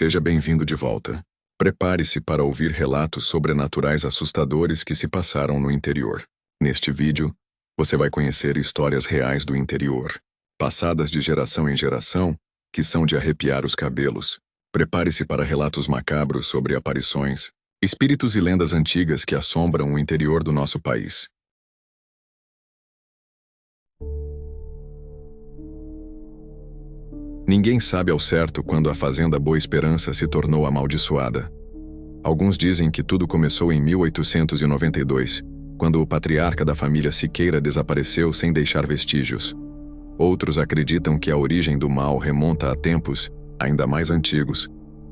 Seja bem-vindo de volta. Prepare-se para ouvir relatos sobrenaturais assustadores que se passaram no interior. Neste vídeo, você vai conhecer histórias reais do interior, passadas de geração em geração, que são de arrepiar os cabelos. Prepare-se para relatos macabros sobre aparições, espíritos e lendas antigas que assombram o interior do nosso país. Ninguém sabe ao certo quando a fazenda Boa Esperança se tornou amaldiçoada. Alguns dizem que tudo começou em 1892, quando o patriarca da família Siqueira desapareceu sem deixar vestígios. Outros acreditam que a origem do mal remonta a tempos ainda mais antigos,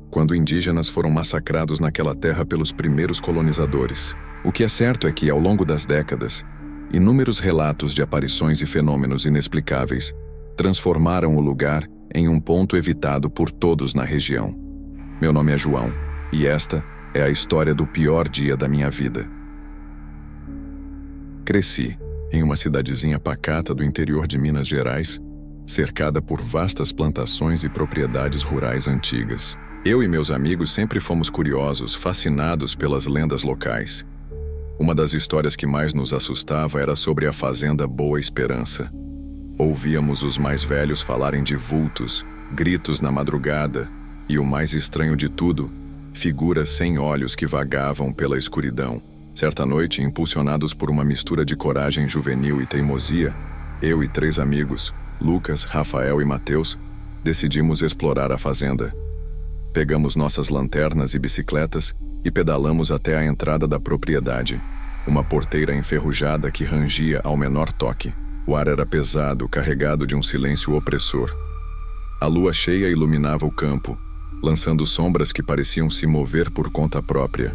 quando indígenas foram massacrados naquela terra pelos primeiros colonizadores. O que é certo é que, ao longo das décadas, inúmeros relatos de aparições e fenômenos inexplicáveis transformaram o lugar em um ponto evitado por todos na região. Meu nome é João, e esta é a história do pior dia da minha vida. Cresci em uma cidadezinha pacata do interior de Minas Gerais, cercada por vastas plantações e propriedades rurais antigas. Eu e meus amigos sempre fomos curiosos, fascinados pelas lendas locais. Uma das histórias que mais nos assustava era sobre a fazenda Boa Esperança. Ouvíamos os mais velhos falarem de vultos, gritos na madrugada e, o mais estranho de tudo, figuras sem olhos que vagavam pela escuridão. Certa noite, impulsionados por uma mistura de coragem juvenil e teimosia, eu e 3 amigos, Lucas, Rafael e Mateus, decidimos explorar a fazenda. Pegamos nossas lanternas e bicicletas e pedalamos até a entrada da propriedade, uma porteira enferrujada que rangia ao menor toque. O ar era pesado, carregado de um silêncio opressor. A lua cheia iluminava o campo, lançando sombras que pareciam se mover por conta própria.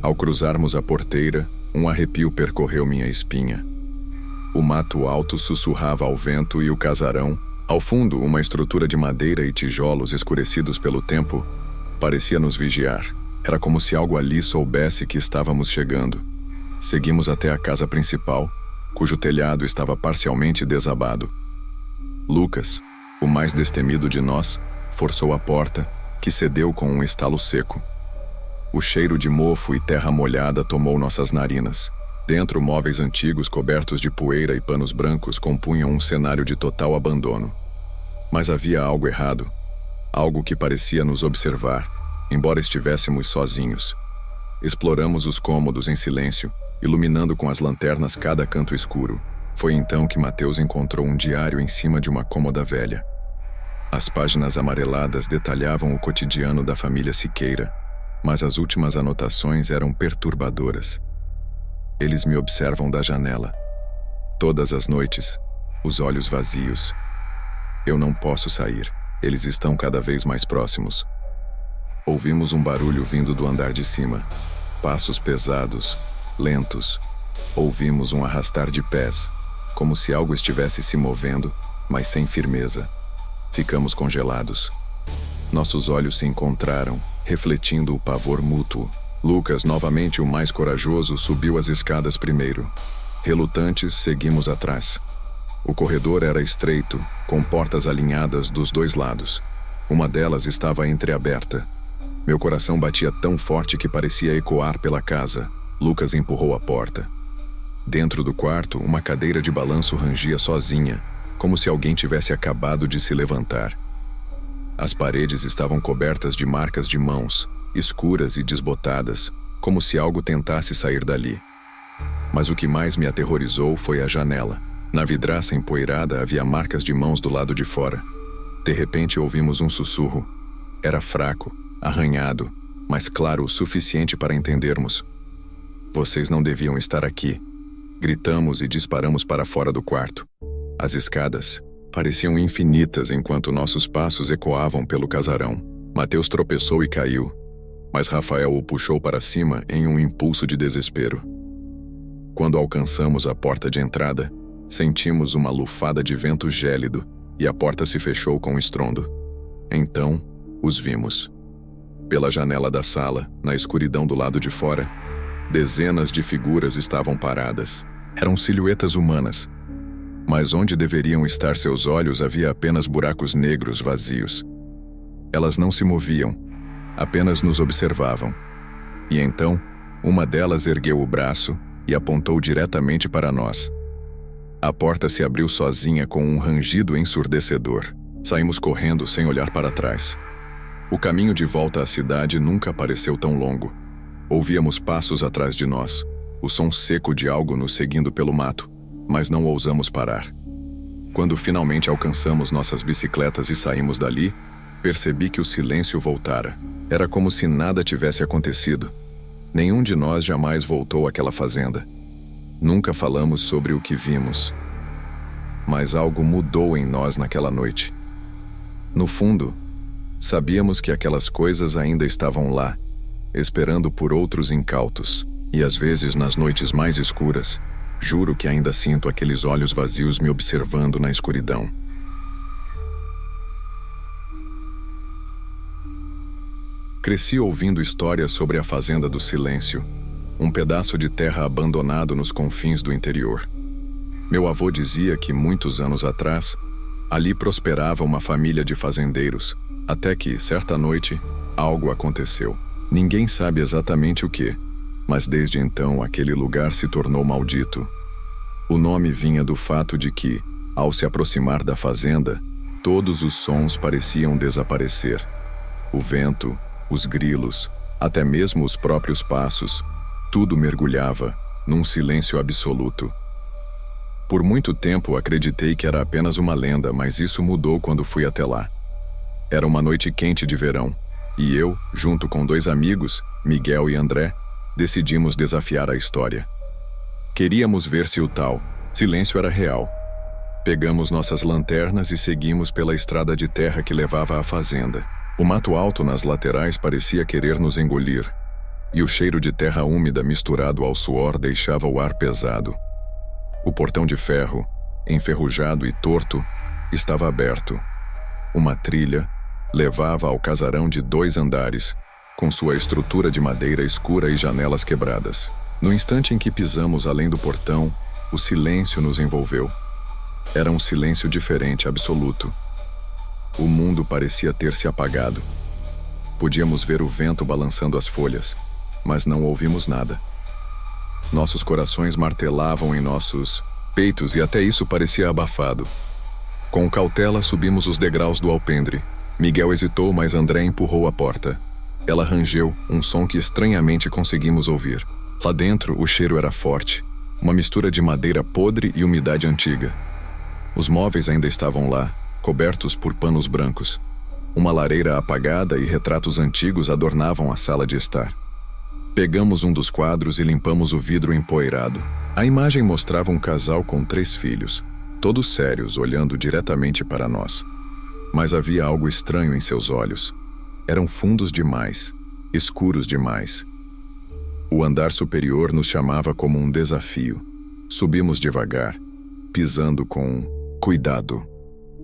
Ao cruzarmos a porteira, um arrepio percorreu minha espinha. O mato alto sussurrava ao vento e o casarão, ao fundo uma estrutura de madeira e tijolos escurecidos pelo tempo, parecia nos vigiar. Era como se algo ali soubesse que estávamos chegando. Seguimos até a casa principal, cujo telhado estava parcialmente desabado. Lucas, o mais destemido de nós, forçou a porta, que cedeu com um estalo seco. O cheiro de mofo e terra molhada tomou nossas narinas. Dentro, móveis antigos cobertos de poeira e panos brancos compunham um cenário de total abandono. Mas havia algo errado, algo que parecia nos observar, embora estivéssemos sozinhos. Exploramos os cômodos em silêncio, iluminando com as lanternas cada canto escuro. Foi então que Mateus encontrou um diário em cima de uma cômoda velha. As páginas amareladas detalhavam o cotidiano da família Siqueira, mas as últimas anotações eram perturbadoras. Eles me observam da janela. Todas as noites, os olhos vazios. Eu não posso sair. Eles estão cada vez mais próximos. Ouvimos um barulho vindo do andar de cima. Passos pesados, lentos. Ouvimos um arrastar de pés, como se algo estivesse se movendo, mas sem firmeza. Ficamos congelados. Nossos olhos se encontraram, refletindo o pavor mútuo. Lucas, novamente o mais corajoso, subiu as escadas primeiro. Relutantes, seguimos atrás. O corredor era estreito, com portas alinhadas dos 2 lados. Uma delas estava entreaberta. Meu coração batia tão forte que parecia ecoar pela casa. Lucas empurrou a porta. Dentro do quarto, uma cadeira de balanço rangia sozinha, como se alguém tivesse acabado de se levantar. As paredes estavam cobertas de marcas de mãos, escuras e desbotadas, como se algo tentasse sair dali. Mas o que mais me aterrorizou foi a janela. Na vidraça empoeirada havia marcas de mãos do lado de fora. De repente ouvimos um sussurro. Era fraco, arranhado, mas claro o suficiente para entendermos. Vocês não deviam estar aqui. Gritamos e disparamos para fora do quarto. As escadas pareciam infinitas enquanto nossos passos ecoavam pelo casarão. Mateus tropeçou e caiu, mas Rafael o puxou para cima em um impulso de desespero. Quando alcançamos a porta de entrada, sentimos uma lufada de vento gélido e a porta se fechou com estrondo. Então, os vimos. Pela janela da sala, na escuridão do lado de fora, dezenas de figuras estavam paradas. Eram silhuetas humanas. Mas onde deveriam estar seus olhos havia apenas buracos negros vazios. Elas não se moviam, apenas nos observavam. E então, uma delas ergueu o braço e apontou diretamente para nós. A porta se abriu sozinha com um rangido ensurdecedor. Saímos correndo sem olhar para trás. O caminho de volta à cidade nunca pareceu tão longo. Ouvíamos passos atrás de nós, o som seco de algo nos seguindo pelo mato, mas não ousamos parar. Quando finalmente alcançamos nossas bicicletas e saímos dali, percebi que o silêncio voltara. Era como se nada tivesse acontecido. Nenhum de nós jamais voltou àquela fazenda. Nunca falamos sobre o que vimos. Mas algo mudou em nós naquela noite. No fundo, sabíamos que aquelas coisas ainda estavam lá, esperando por outros incautos. E às vezes, nas noites mais escuras, juro que ainda sinto aqueles olhos vazios me observando na escuridão. Cresci ouvindo histórias sobre a Fazenda do Silêncio, um pedaço de terra abandonado nos confins do interior. Meu avô dizia que, muitos anos atrás, ali prosperava uma família de fazendeiros, até que, certa noite, algo aconteceu. Ninguém sabe exatamente o que, mas desde então aquele lugar se tornou maldito. O nome vinha do fato de que, ao se aproximar da fazenda, todos os sons pareciam desaparecer. O vento, os grilos, até mesmo os próprios passos, tudo mergulhava num silêncio absoluto. Por muito tempo acreditei que era apenas uma lenda, mas isso mudou quando fui até lá. Era uma noite quente de verão, e eu, junto com 2 amigos, Miguel e André, decidimos desafiar a história. Queríamos ver se o tal silêncio era real. Pegamos nossas lanternas e seguimos pela estrada de terra que levava à fazenda. O mato alto nas laterais parecia querer nos engolir, e o cheiro de terra úmida misturado ao suor deixava o ar pesado. O portão de ferro, enferrujado e torto, estava aberto. Uma trilha levava ao casarão de 2 andares, com sua estrutura de madeira escura e janelas quebradas. No instante em que pisamos além do portão, o silêncio nos envolveu. Era um silêncio diferente, absoluto. O mundo parecia ter se apagado. Podíamos ver o vento balançando as folhas, mas não ouvimos nada. Nossos corações martelavam em nossos peitos e até isso parecia abafado. Com cautela subimos os degraus do alpendre. Miguel hesitou, mas André empurrou a porta. Ela rangeu, um som que estranhamente conseguimos ouvir. Lá dentro, o cheiro era forte, uma mistura de madeira podre e umidade antiga. Os móveis ainda estavam lá, cobertos por panos brancos. Uma lareira apagada e retratos antigos adornavam a sala de estar. Pegamos um dos quadros e limpamos o vidro empoeirado. A imagem mostrava um casal com 3 filhos, todos sérios, olhando diretamente para nós. Mas havia algo estranho em seus olhos. Eram fundos demais, escuros demais. O andar superior nos chamava como um desafio. Subimos devagar, pisando com cuidado.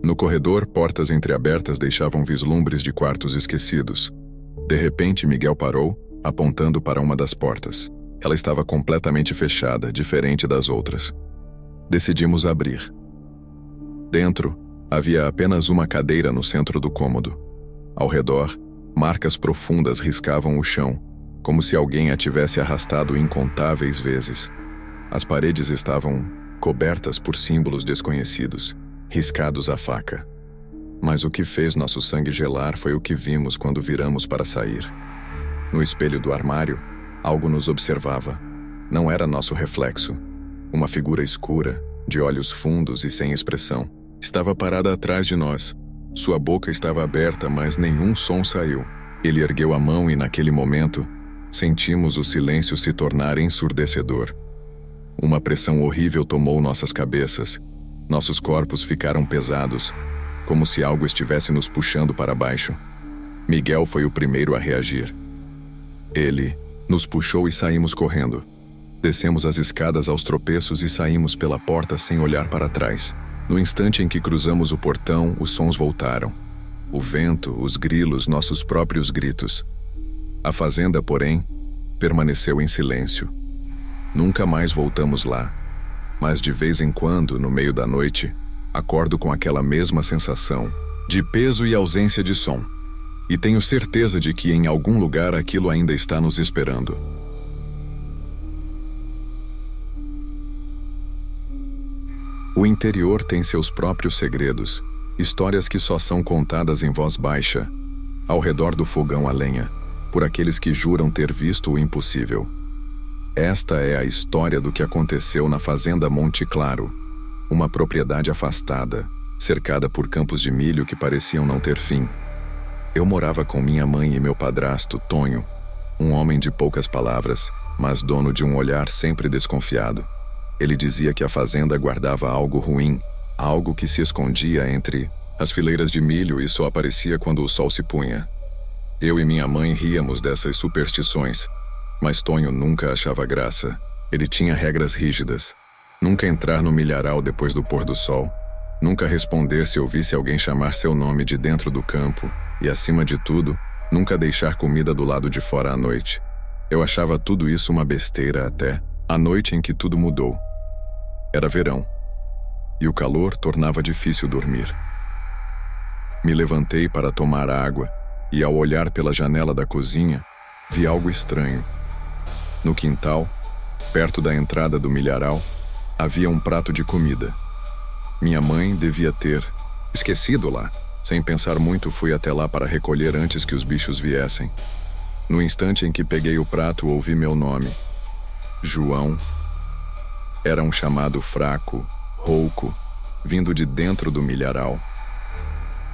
No corredor, portas entreabertas deixavam vislumbres de quartos esquecidos. De repente, Miguel parou, apontando para uma das portas. Ela estava completamente fechada, diferente das outras. Decidimos abrir. Dentro, havia apenas uma cadeira no centro do cômodo. Ao redor, marcas profundas riscavam o chão, como se alguém a tivesse arrastado incontáveis vezes. As paredes estavam cobertas por símbolos desconhecidos, riscados à faca. Mas o que fez nosso sangue gelar foi o que vimos quando viramos para sair. No espelho do armário, algo nos observava. Não era nosso reflexo. Uma figura escura, de olhos fundos e sem expressão, estava parada atrás de nós. Sua boca estava aberta, mas nenhum som saiu. Ele ergueu a mão e, naquele momento, sentimos o silêncio se tornar ensurdecedor. Uma pressão horrível tomou nossas cabeças. Nossos corpos ficaram pesados, como se algo estivesse nos puxando para baixo. Miguel foi o primeiro a reagir. Ele nos puxou e saímos correndo. Descemos as escadas aos tropeços e saímos pela porta sem olhar para trás. No instante em que cruzamos o portão, os sons voltaram. O vento, os grilos, nossos próprios gritos. A fazenda, porém, permaneceu em silêncio. Nunca mais voltamos lá. Mas de vez em quando, no meio da noite, acordo com aquela mesma sensação de peso e ausência de som. E tenho certeza de que em algum lugar aquilo ainda está nos esperando. O interior tem seus próprios segredos, histórias que só são contadas em voz baixa, ao redor do fogão a lenha, por aqueles que juram ter visto o impossível. Esta é a história do que aconteceu na Fazenda Monte Claro, uma propriedade afastada, cercada por campos de milho que pareciam não ter fim. Eu morava com minha mãe e meu padrasto, Tonho, um homem de poucas palavras, mas dono de um olhar sempre desconfiado. Ele dizia que a fazenda guardava algo ruim, algo que se escondia entre as fileiras de milho e só aparecia quando o sol se punha. Eu e minha mãe ríamos dessas superstições, mas Tonho nunca achava graça. Ele tinha regras rígidas. Nunca entrar no milharal depois do pôr do sol. Nunca responder se ouvisse alguém chamar seu nome de dentro do campo. E, acima de tudo, nunca deixar comida do lado de fora à noite. Eu achava tudo isso uma besteira até a noite em que tudo mudou. Era verão, e o calor tornava difícil dormir. Me levantei para tomar água, e ao olhar pela janela da cozinha, vi algo estranho. No quintal, perto da entrada do milharal, havia um prato de comida. Minha mãe devia ter esquecido lá. Sem pensar muito, fui até lá para recolher antes que os bichos viessem. No instante em que peguei o prato, ouvi meu nome. João. Era um chamado fraco, rouco, vindo de dentro do milharal.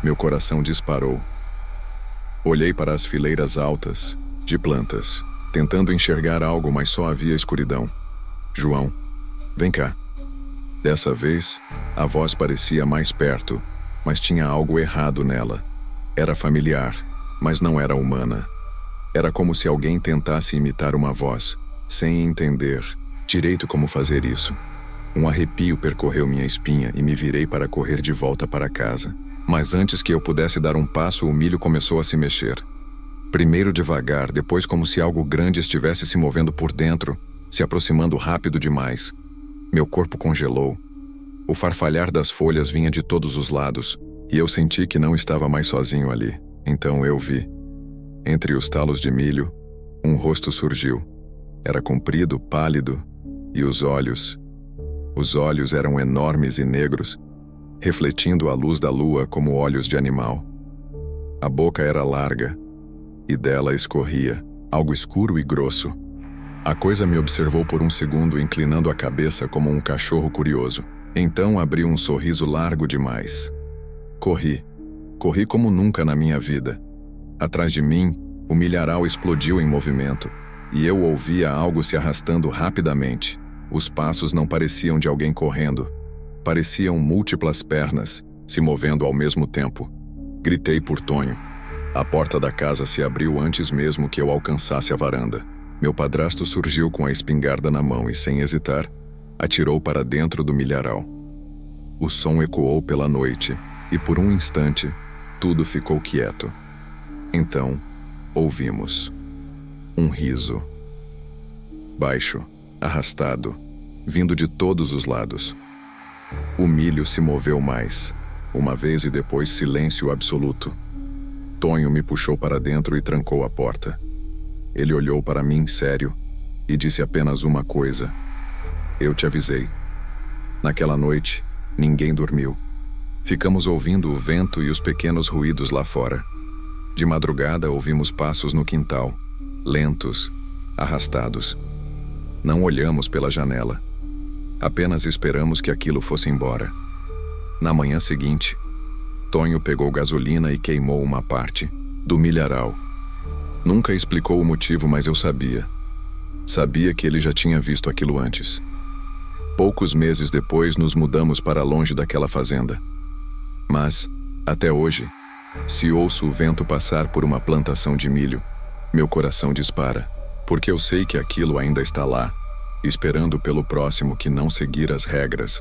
Meu coração disparou. Olhei para as fileiras altas, de plantas, tentando enxergar algo, mas só havia escuridão. João, vem cá. Dessa vez, a voz parecia mais perto, mas tinha algo errado nela. Era familiar, mas não era humana. Era como se alguém tentasse imitar uma voz, sem entender direito como fazer isso. Um arrepio percorreu minha espinha e me virei para correr de volta para casa. Mas antes que eu pudesse dar um passo, o milho começou a se mexer. Primeiro devagar, depois como se algo grande estivesse se movendo por dentro, se aproximando rápido demais. Meu corpo congelou. O farfalhar das folhas vinha de todos os lados, e eu senti que não estava mais sozinho ali. Então eu vi. Entre os talos de milho, um rosto surgiu. Era comprido, pálido, e os olhos eram enormes e negros, refletindo a luz da lua como olhos de animal. A boca era larga, e dela escorria algo escuro e grosso. A coisa me observou por um segundo, inclinando a cabeça como um cachorro curioso. Então abriu um sorriso largo demais. Corri como nunca na minha vida. Atrás de mim, o milharal explodiu em movimento, e eu ouvia algo se arrastando rapidamente. Os passos não pareciam de alguém correndo. Pareciam múltiplas pernas, se movendo ao mesmo tempo. Gritei por Tonho. A porta da casa se abriu antes mesmo que eu alcançasse a varanda. Meu padrasto surgiu com a espingarda na mão e, sem hesitar, atirou para dentro do milharal. O som ecoou pela noite, e por um instante, tudo ficou quieto. Então, ouvimos um riso. Baixo, arrastado, vindo de todos os lados. O milho se moveu mais, uma vez, e depois silêncio absoluto. Tonho me puxou para dentro e trancou a porta. Ele olhou para mim sério e disse apenas uma coisa. Eu te avisei. Naquela noite, ninguém dormiu. Ficamos ouvindo o vento e os pequenos ruídos lá fora. De madrugada, ouvimos passos no quintal, lentos, arrastados. Não olhamos pela janela. Apenas esperamos que aquilo fosse embora. Na manhã seguinte, Tonho pegou gasolina e queimou uma parte do milharal. Nunca explicou o motivo, mas eu sabia. Sabia que ele já tinha visto aquilo antes. Poucos meses depois, nos mudamos para longe daquela fazenda. Mas, até hoje, se ouço o vento passar por uma plantação de milho, meu coração dispara, porque eu sei que aquilo ainda está lá, esperando pelo próximo que não seguir as regras.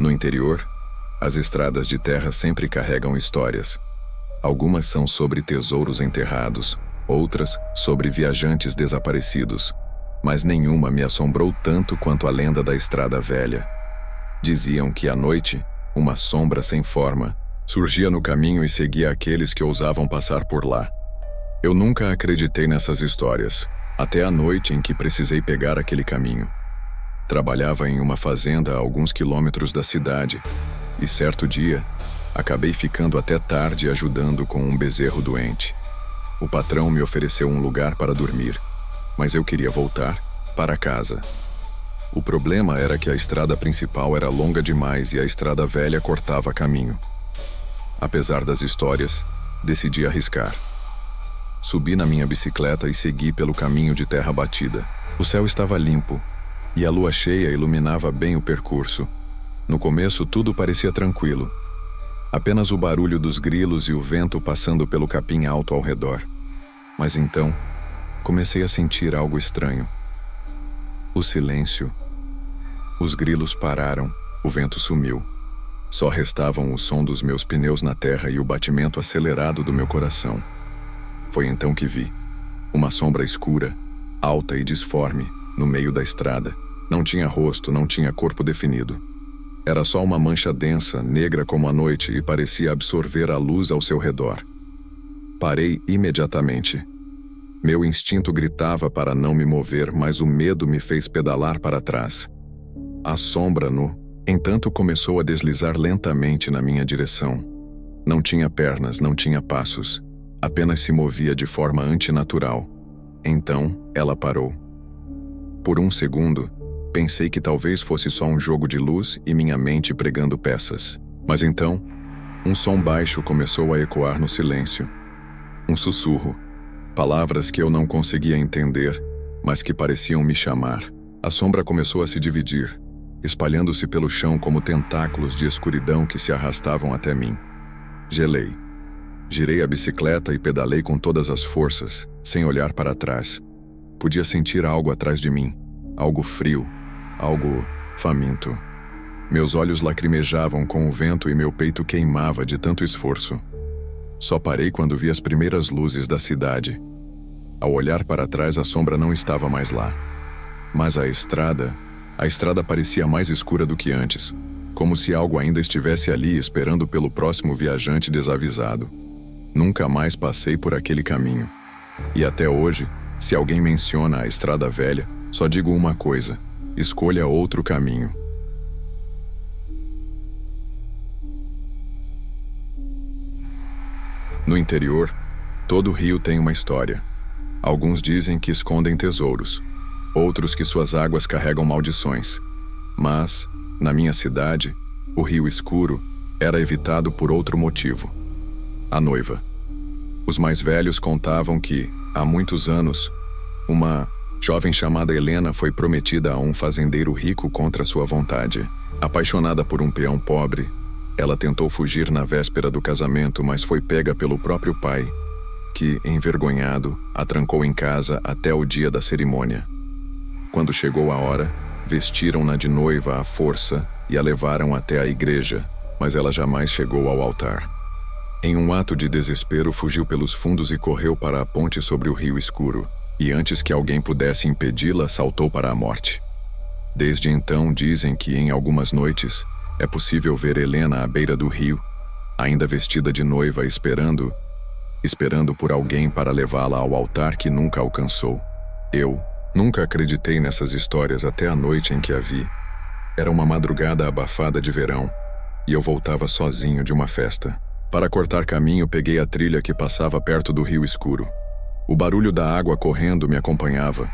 No interior, as estradas de terra sempre carregam histórias. Algumas são sobre tesouros enterrados, outras sobre viajantes desaparecidos. mas nenhuma me assombrou tanto quanto a lenda da estrada velha. Diziam que à noite, uma sombra sem forma surgia no caminho e seguia aqueles que ousavam passar por lá. Eu nunca acreditei nessas histórias, até a noite em que precisei pegar aquele caminho. Trabalhava em uma fazenda a alguns quilômetros da cidade, e certo dia, acabei ficando até tarde ajudando com um bezerro doente. O patrão me ofereceu um lugar para dormir, mas eu queria voltar para casa. O problema era que a estrada principal era longa demais e a estrada velha cortava caminho. Apesar das histórias, decidi arriscar. Subi na minha bicicleta e segui pelo caminho de terra batida. O céu estava limpo, e a lua cheia iluminava bem o percurso. No começo tudo parecia tranquilo. Apenas o barulho dos grilos e o vento passando pelo capim alto ao redor. Mas então, comecei a sentir algo estranho. O silêncio. Os grilos pararam, o vento sumiu. Só restavam o som dos meus pneus na terra e o batimento acelerado do meu coração. Foi então que vi uma sombra escura, alta e disforme, no meio da estrada. Não tinha rosto, não tinha corpo definido. Era só uma mancha densa, negra como a noite, e parecia absorver a luz ao seu redor. Parei imediatamente. Meu instinto gritava para não me mover, mas o medo me fez pedalar para trás. A sombra, entanto, começou a deslizar lentamente na minha direção. Não tinha pernas, não tinha passos. Apenas se movia de forma antinatural. Então, ela parou. Por um segundo, pensei que talvez fosse só um jogo de luz e minha mente pregando peças. Mas então, um som baixo começou a ecoar no silêncio. Um sussurro. Palavras que eu não conseguia entender, mas que pareciam me chamar. A sombra começou a se dividir, espalhando-se pelo chão como tentáculos de escuridão que se arrastavam até mim. Gelei. Girei a bicicleta e pedalei com todas as forças, sem olhar para trás. Podia sentir algo atrás de mim, algo frio, algo faminto. Meus olhos lacrimejavam com o vento e meu peito queimava de tanto esforço. Só parei quando vi as primeiras luzes da cidade. Ao olhar para trás, a sombra não estava mais lá. Mas a estrada parecia mais escura do que antes, como se algo ainda estivesse ali esperando pelo próximo viajante desavisado. Nunca mais passei por aquele caminho. E até hoje, se alguém menciona a estrada velha, só digo uma coisa: escolha outro caminho. No interior, todo rio tem uma história. Alguns dizem que escondem tesouros, outros que suas águas carregam maldições. Mas, na minha cidade, o Rio Escuro era evitado por outro motivo: a noiva. Os mais velhos contavam que, há muitos anos, uma jovem chamada Helena foi prometida a um fazendeiro rico contra sua vontade. Apaixonada por um peão pobre, ela tentou fugir na véspera do casamento, mas foi pega pelo próprio pai, que, envergonhado, a trancou em casa até o dia da cerimônia. Quando chegou a hora, vestiram-na de noiva à força e a levaram até a igreja, mas ela jamais chegou ao altar. Em um ato de desespero, fugiu pelos fundos e correu para a ponte sobre o Rio Escuro, e antes que alguém pudesse impedi-la, saltou para a morte. Desde então, dizem que em algumas noites é possível ver Helena à beira do rio, ainda vestida de noiva, esperando por alguém para levá-la ao altar que nunca alcançou. Eu nunca acreditei nessas histórias até a noite em que a vi. Era uma madrugada abafada de verão, e eu voltava sozinho de uma festa. Para cortar caminho, peguei a trilha que passava perto do Rio Escuro. O barulho da água correndo me acompanhava,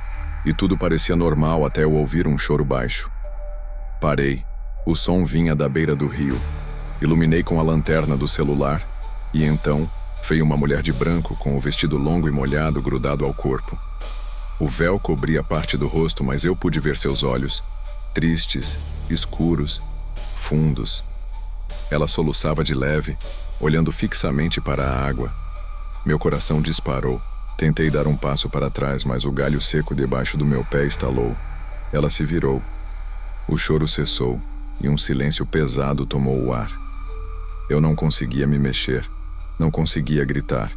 e tudo parecia normal até eu ouvir um choro baixo. Parei. O som vinha da beira do rio. Iluminei com a lanterna do celular, e então veio uma mulher de branco com o vestido longo e molhado grudado ao corpo. O véu cobria parte do rosto, mas eu pude ver seus olhos, tristes, escuros, fundos. Ela soluçava de leve, olhando fixamente para a água. Meu coração disparou. Tentei dar um passo para trás, mas o galho seco debaixo do meu pé estalou. Ela se virou. O choro cessou, e um silêncio pesado tomou o ar. Eu não conseguia me mexer, não conseguia gritar.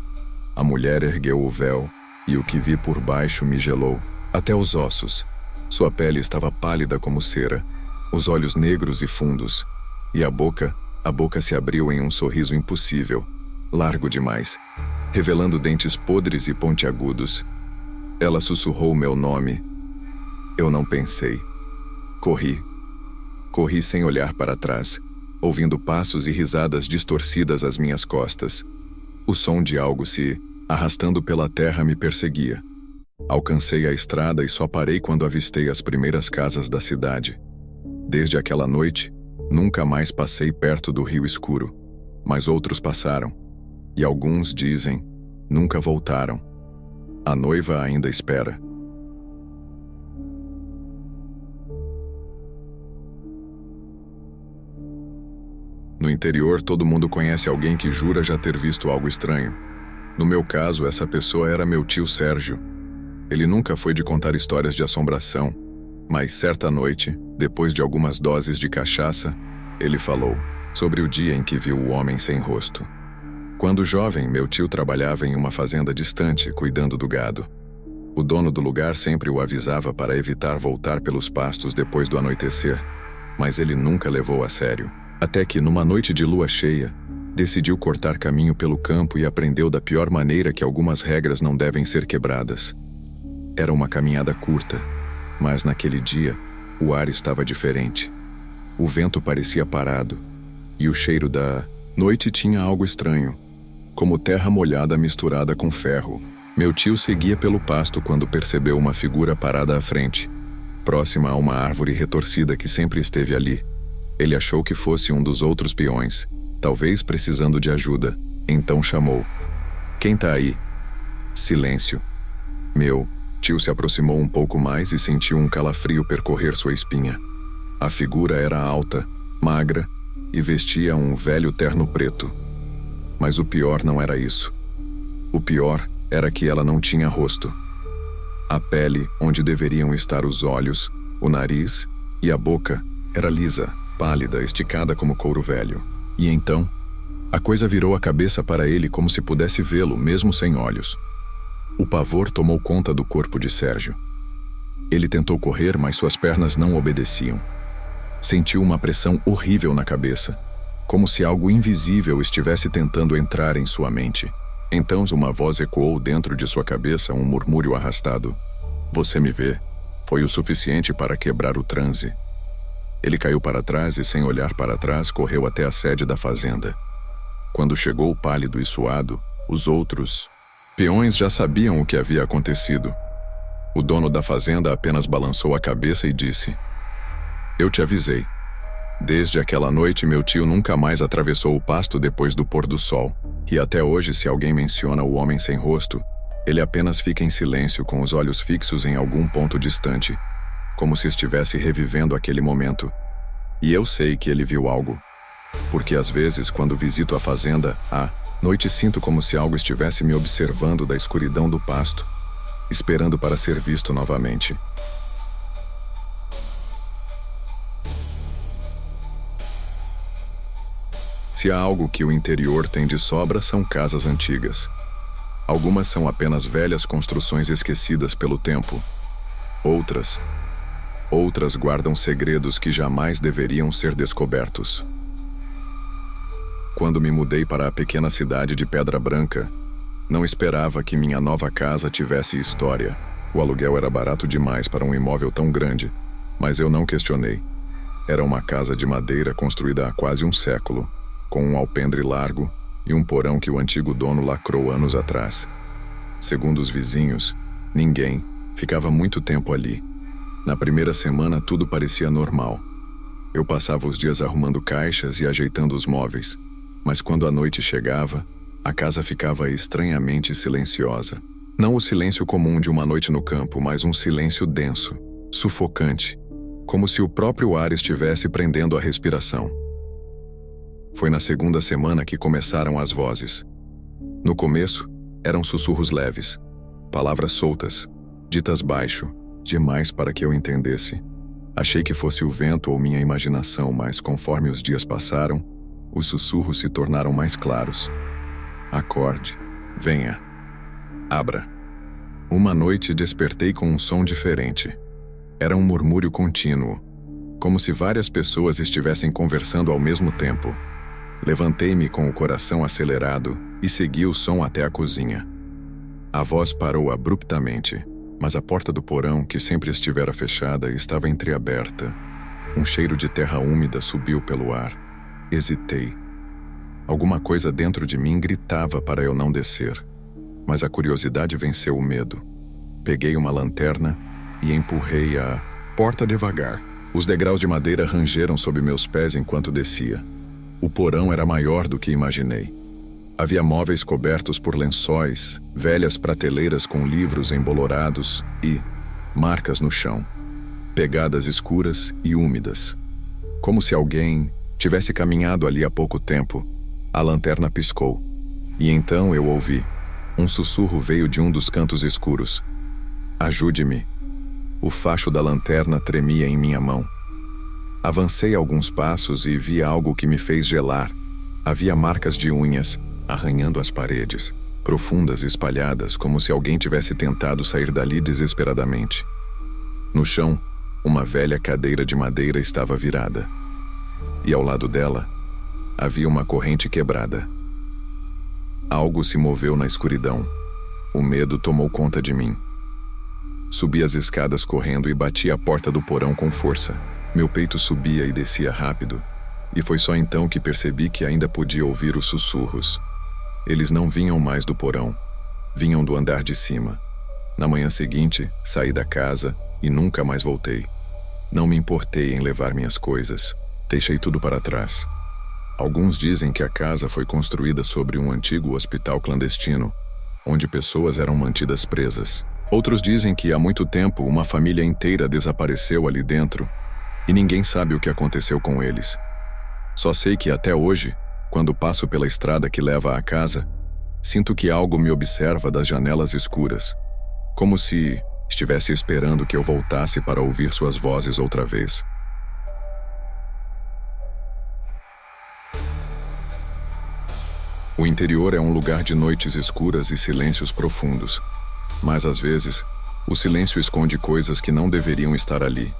A mulher ergueu o véu, e o que vi por baixo me gelou. até os ossos. Sua pele estava pálida como cera, os olhos negros e fundos, e a boca se abriu em um sorriso impossível, largo demais, revelando dentes podres e pontiagudos. Ela sussurrou meu nome. Eu não pensei. Corri. Corri sem olhar para trás, ouvindo passos e risadas distorcidas às minhas costas. O som de algo se arrastando pela terra me perseguia. Alcancei a estrada e só parei quando avistei as primeiras casas da cidade. Desde aquela noite, nunca mais passei perto do rio escuro, mas outros passaram, e alguns dizem, nunca voltaram. A noiva ainda espera. No interior, todo mundo conhece alguém que jura já ter visto algo estranho. No meu caso, essa pessoa era meu tio Sérgio. Ele nunca foi de contar histórias de assombração, mas certa noite, depois de algumas doses de cachaça, ele falou sobre o dia em que viu o homem sem rosto. Quando jovem, meu tio trabalhava em uma fazenda distante, cuidando do gado. O dono do lugar sempre o avisava para evitar voltar pelos pastos depois do anoitecer, mas ele nunca levou a sério. Até que, numa noite de lua cheia, decidiu cortar caminho pelo campo e aprendeu da pior maneira que algumas regras não devem ser quebradas. Era uma caminhada curta, mas naquele dia, o ar estava diferente. O vento parecia parado, e o cheiro da noite tinha algo estranho, como terra molhada misturada com ferro. Meu tio seguia pelo pasto quando percebeu uma figura parada à frente, próxima a uma árvore retorcida que sempre esteve ali. Ele achou que fosse um dos outros peões, talvez precisando de ajuda, então chamou. Quem tá aí? Silêncio. Meu tio se aproximou um pouco mais e sentiu um calafrio percorrer sua espinha. A figura era alta, magra e vestia um velho terno preto. Mas o pior não era isso. O pior era que ela não tinha rosto. A pele, onde deveriam estar os olhos, o nariz e a boca, era lisa, pálida, esticada como couro velho. E então, a coisa virou a cabeça para ele como se pudesse vê-lo, mesmo sem olhos. O pavor tomou conta do corpo de Sérgio. Ele tentou correr, mas suas pernas não obedeciam. Sentiu uma pressão horrível na cabeça, como se algo invisível estivesse tentando entrar em sua mente. Então uma voz ecoou dentro de sua cabeça, um murmúrio arrastado. Você me vê? Foi o suficiente para quebrar o transe. Ele caiu para trás e, sem olhar para trás, correu até a sede da fazenda. Quando chegou pálido e suado, os outros peões já sabiam o que havia acontecido. O dono da fazenda apenas balançou a cabeça e disse: Eu te avisei. Desde aquela noite, meu tio nunca mais atravessou o pasto depois do pôr do sol. E até hoje, se alguém menciona o homem sem rosto, ele apenas fica em silêncio com os olhos fixos em algum ponto distante, como se estivesse revivendo aquele momento. E eu sei que ele viu algo. Porque às vezes, quando visito a fazenda, à noite sinto como se algo estivesse me observando da escuridão do pasto, esperando para ser visto novamente. Se há algo que o interior tem de sobra, são casas antigas. Algumas são apenas velhas construções esquecidas pelo tempo. Outras guardam segredos que jamais deveriam ser descobertos. Quando me mudei para a pequena cidade de Pedra Branca, não esperava que minha nova casa tivesse história. O aluguel era barato demais para um imóvel tão grande, mas eu não questionei. Era uma casa de madeira construída há quase um século, com um alpendre largo e um porão que o antigo dono lacrou anos atrás. Segundo os vizinhos, ninguém ficava muito tempo ali. Na primeira semana, tudo parecia normal. Eu passava os dias arrumando caixas e ajeitando os móveis, mas quando a noite chegava, a casa ficava estranhamente silenciosa. Não o silêncio comum de uma noite no campo, mas um silêncio denso, sufocante, como se o próprio ar estivesse prendendo a respiração. Foi na segunda semana que começaram as vozes. No começo, eram sussurros leves, palavras soltas, ditas baixo, demais para que eu entendesse. Achei que fosse o vento ou minha imaginação, mas conforme os dias passaram, os sussurros se tornaram mais claros. Acorde, venha, abra. Uma noite despertei com um som diferente. Era um murmúrio contínuo, como se várias pessoas estivessem conversando ao mesmo tempo. Levantei-me com o coração acelerado e segui o som até a cozinha. A voz parou abruptamente, mas a porta do porão, que sempre estivera fechada, estava entreaberta. Um cheiro de terra úmida subiu pelo ar. Hesitei. Alguma coisa dentro de mim gritava para eu não descer, mas a curiosidade venceu o medo. Peguei uma lanterna e empurrei a porta devagar. Os degraus de madeira rangeram sob meus pés enquanto descia. O porão era maior do que imaginei. Havia móveis cobertos por lençóis, velhas prateleiras com livros embolorados e marcas no chão, pegadas escuras e úmidas. Como se alguém tivesse caminhado ali há pouco tempo. A lanterna piscou, e então eu ouvi. Um sussurro veio de um dos cantos escuros. Ajude-me. O facho da lanterna tremia em minha mão. Avancei alguns passos e vi algo que me fez gelar. Havia marcas de unhas, arranhando as paredes, profundas e espalhadas, como se alguém tivesse tentado sair dali desesperadamente. No chão, uma velha cadeira de madeira estava virada. E ao lado dela, havia uma corrente quebrada. Algo se moveu na escuridão. O medo tomou conta de mim. Subi as escadas correndo e bati a porta do porão com força. Meu peito subia e descia rápido, e foi só então que percebi que ainda podia ouvir os sussurros. Eles não vinham mais do porão, vinham do andar de cima. Na manhã seguinte, saí da casa e nunca mais voltei. Não me importei em levar minhas coisas. Deixei tudo para trás. Alguns dizem que a casa foi construída sobre um antigo hospital clandestino, onde pessoas eram mantidas presas. Outros dizem que há muito tempo uma família inteira desapareceu ali dentro e ninguém sabe o que aconteceu com eles. Só sei que até hoje, quando passo pela estrada que leva à casa, sinto que algo me observa das janelas escuras, como se estivesse esperando que eu voltasse para ouvir suas vozes outra vez. O interior é um lugar de noites escuras e silêncios profundos, mas às vezes, o silêncio esconde coisas que não deveriam estar ali.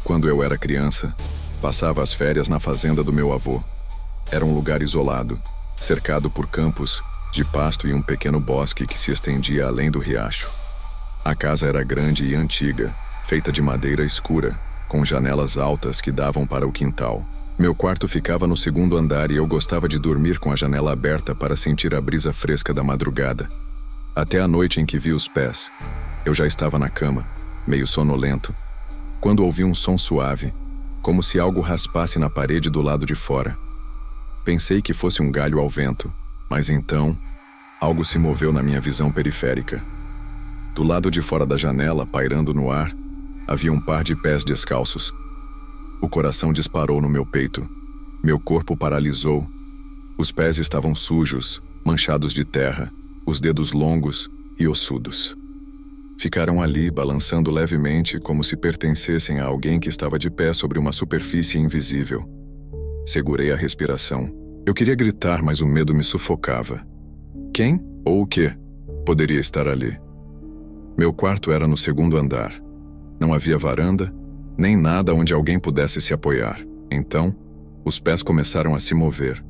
Quando eu era criança, passava as férias na fazenda do meu avô. Era um lugar isolado, cercado por campos de pasto e um pequeno bosque que se estendia além do riacho. A casa era grande e antiga, feita de madeira escura, com janelas altas que davam para o quintal. Meu quarto ficava no segundo andar e eu gostava de dormir com a janela aberta para sentir a brisa fresca da madrugada. Até a noite em que vi os pés. Eu já estava na cama, meio sonolento, quando ouvi um som suave, como se algo raspasse na parede do lado de fora. Pensei que fosse um galho ao vento, mas então, algo se moveu na minha visão periférica. Do lado de fora da janela, pairando no ar, havia um par de pés descalços. O coração disparou no meu peito. Meu corpo paralisou. Os pés estavam sujos, manchados de terra, os dedos longos e ossudos. Ficaram ali, balançando levemente, como se pertencessem a alguém que estava de pé sobre uma superfície invisível. Segurei a respiração. Eu queria gritar, mas o medo me sufocava. Quem ou o que poderia estar ali? Meu quarto era no segundo andar. Não havia varanda, nem nada onde alguém pudesse se apoiar. Então, os pés começaram a se mover.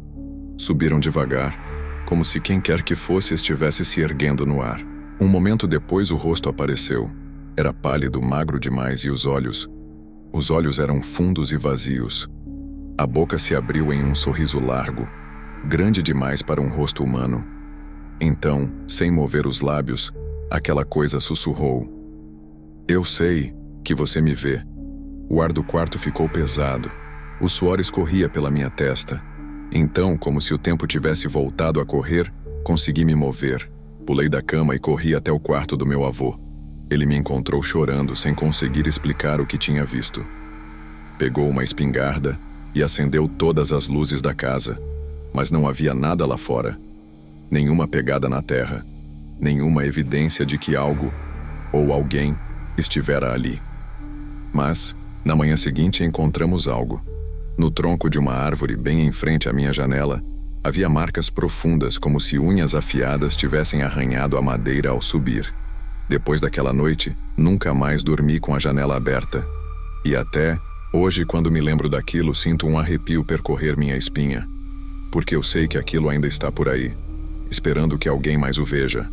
Subiram devagar, como se quem quer que fosse estivesse se erguendo no ar. Um momento depois o rosto apareceu. Era pálido, magro demais e os olhos eram fundos e vazios. A boca se abriu em um sorriso largo, grande demais para um rosto humano. Então, sem mover os lábios, aquela coisa sussurrou. Eu sei que você me vê. O ar do quarto ficou pesado. O suor escorria pela minha testa. Então, como se o tempo tivesse voltado a correr, consegui me mover. Pulei da cama e corri até o quarto do meu avô. Ele me encontrou chorando, sem conseguir explicar o que tinha visto. Pegou uma espingarda e acendeu todas as luzes da casa, mas não havia nada lá fora. Nenhuma pegada na terra, nenhuma evidência de que algo ou alguém estivera ali. Mas, na manhã seguinte, encontramos algo. No tronco de uma árvore bem em frente à minha janela, havia marcas profundas como se unhas afiadas tivessem arranhado a madeira ao subir. Depois daquela noite, nunca mais dormi com a janela aberta. E até hoje, quando me lembro daquilo, sinto um arrepio percorrer minha espinha. Porque eu sei que aquilo ainda está por aí, esperando que alguém mais o veja.